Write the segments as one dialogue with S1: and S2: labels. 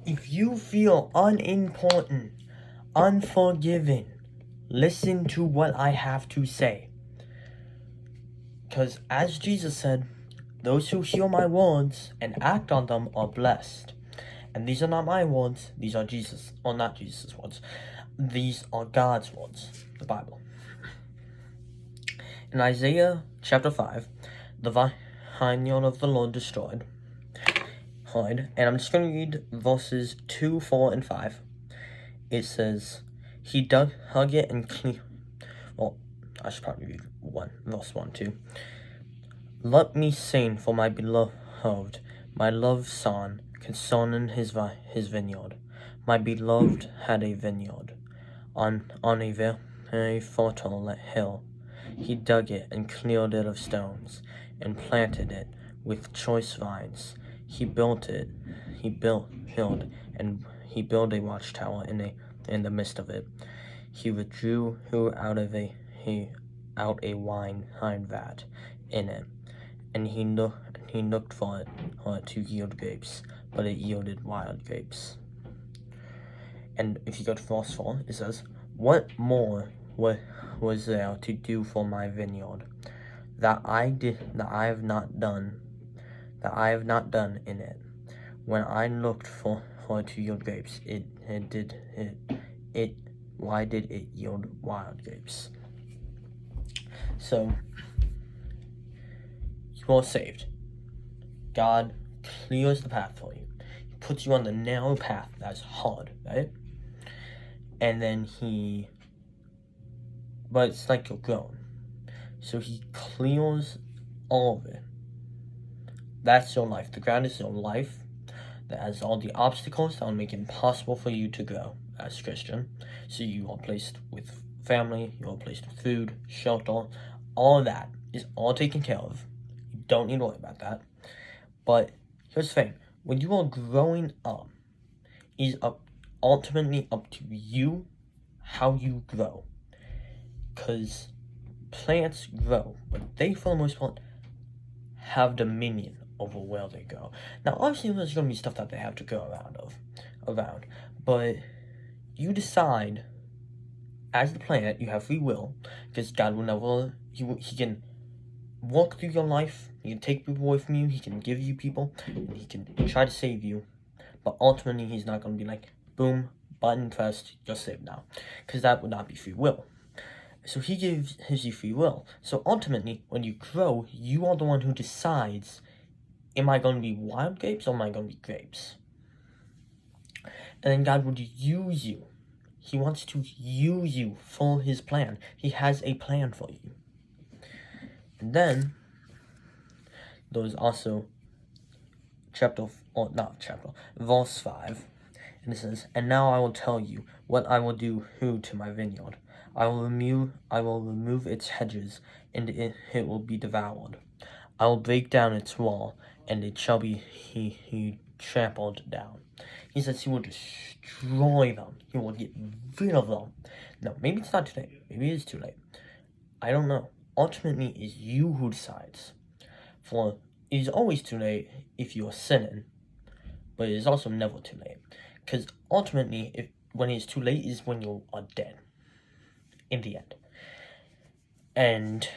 S1: If you feel unimportant, unforgiven, listen to what I have to say. Because as Jesus said, those who hear my words and act on them are blessed. And these are not my words, these are Jesus, or not Jesus' words. These are God's words, the Bible. In Isaiah chapter 5, the vineyard of the Lord destroyed. And I'm just going to read verses 2, 4, and 5. It says, he dug it and cleaned. Well, I should probably read verse 1 too. Let me sing for my beloved, my loved son, concerning his vineyard. My beloved had a vineyard on a very fertile hill. He dug it and cleared it of stones, and planted it with choice vines. He built, and he built a watchtower in the midst of it. He withdrew out a wine vat in it, and he looked for it to yield grapes, but it yielded wild grapes. And if you go to verse 4, it says, what more was there to do for my vineyard that I have not done in it? When I looked for it to yield grapes, why did it yield wild grapes? So you are saved. God clears the path for you. He puts you on the narrow path that's hard, right? And then but it's like you're grown. So he clears all of it. That's your life. The ground is your life that has all the obstacles that will make it impossible for you to grow as a Christian. So you are placed with family, you are placed with food, shelter, all of that is all taken care of. You don't need to worry about that. But here's the thing, when you are growing up, it is ultimately up to you how you grow. Because plants grow, but they, for the most part, have dominion over where they go. Now, obviously, there's going to be stuff that they have to go around, but you decide, as the plant, you have free will, because God will never, he can walk through your life, he can take people away from you, he can give you people, and he can try to save you, but ultimately, he's not going to be like, boom, button pressed, you're saved now, because that would not be free will. So he gives you free will. So ultimately, when you grow, you are the one who decides, am I going to be wild grapes or am I going to be grapes? And then God would use you. He wants to use you for his plan. He has a plan for you. And then, there's also verse 5. And it says, and now I will tell you what I will do to my vineyard. I will remove its hedges, and it will be devoured. I will break down its wall, and it shall be he trampled down. He says he will destroy them. He will get rid of them. No, maybe it's not too late. Maybe it is too late. I don't know. Ultimately, it's you who decides. For it is always too late if you are sinning, but it is also never too late. Because ultimately, when it's too late is when you are dead. In the end. And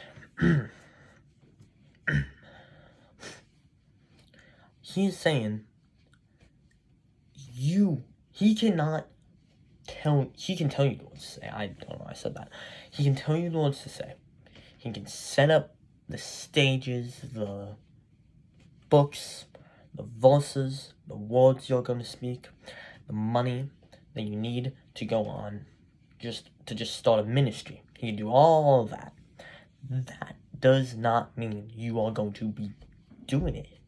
S1: he's saying he can tell you what to say. I don't know why I said that. He can tell you what to say. He can set up the stages, the books, the verses, the words you're going to speak, the money that you need to go on to start a ministry. He can do all that. That does not mean you are going to be doing it.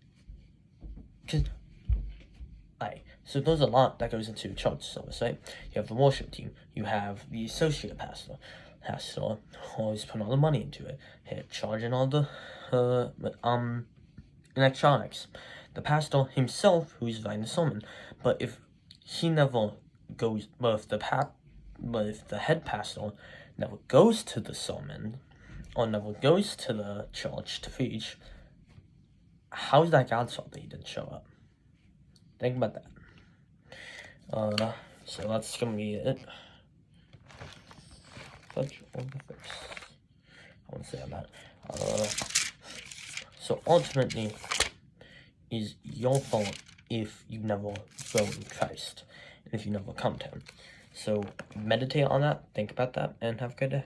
S1: So there's a lot that goes into church service, right? You have the worship team. You have the associate pastor. Pastor always put all the money into it. Charging all the electronics. The pastor himself, who is writing the sermon. But if he never goes, but if the head pastor never goes to the sermon, or never goes to the church to preach, how is that God's fault that he didn't show up? Think about that. So that's gonna be it. Touch on the face. I won't say that. So ultimately, is your fault if you never grow in Christ, and if you never come to Him. So meditate on that, think about that, and have a good day.